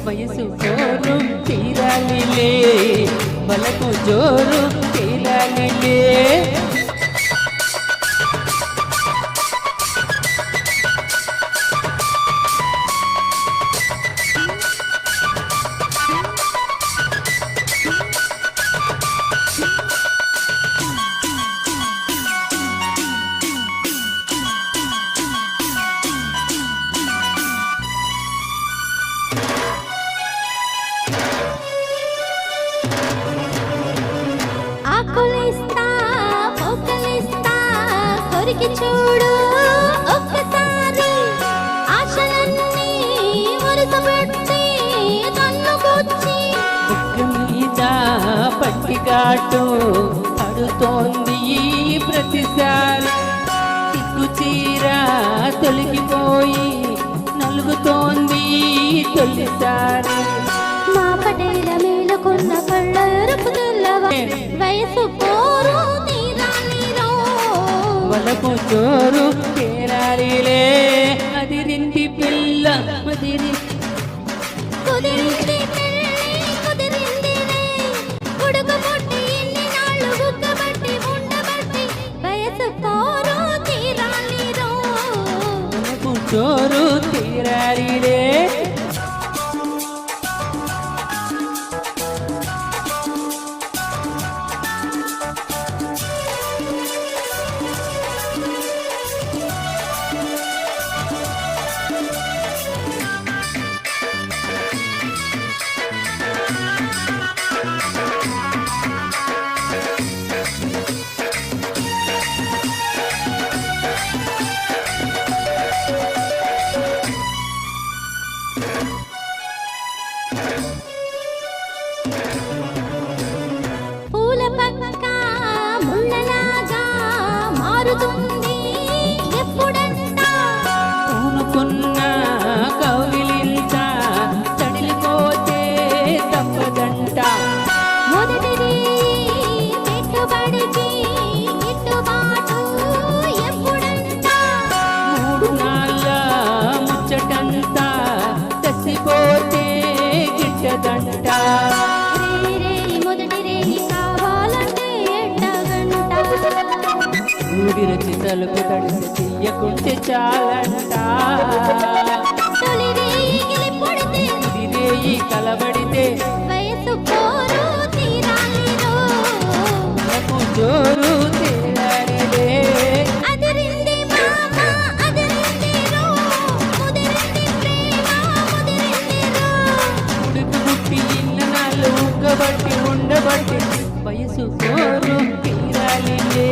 వయసు జోరు తీరాలిలే బలకు జోరు తీరాలిలే చూడు ఒక్కసారి ఆశలన్నీ వరుసపెట్టి కన్నుకొచ్చి బుక్కు మీద పట్టికాటు పడుతోంది ప్రతిసారి సిగ్గు చీర తొలగిపోయి నలుగుతోంది తొలిసారి మా పటేల మేలుకున్న కళ్ళ ఎరుపు తెల్లవా వయసు పోరు వలకు జోరు తీరాలిలే అదిరింది పిల్ల మదిరి కుదిరింది కుదిరింది ఉడుకు పుట్టి ఇన్ని నాళ్ళు గుగ్గబట్టి ఉండబట్టి వయసు పోరు తీరాలిరో వలకు జోరు తీరాలిలే పూల పక్క ముళ్ళలాగా మారుతుంది ఎప్పుడంతా పూనుకున్న కౌగిలింత తడిలిపోతే తప్పదంట మొదటిది పెట్టుబడికి గిట్టుబాటు ఎప్పుడంతా మూడు నాళ్ళ ముచ్చటంతా తసిపోతే గిట్టదంట ఊడి రచి తలుపు తడిసి తీయకుంటే చాలంట రేయి కలబడితే వయసు పోరు తీరాలిరో నాకు జోరు తీరాలిలే అదిరింది మామ అదిరింది రో ముదిరింది ప్రేమ ముదిరింది రో ఉడుకు పుట్టి ఇన్ననాళ్ళు ఉగ్గబట్టి ఉండబట్టి వయసు జోరు తీరాలిలే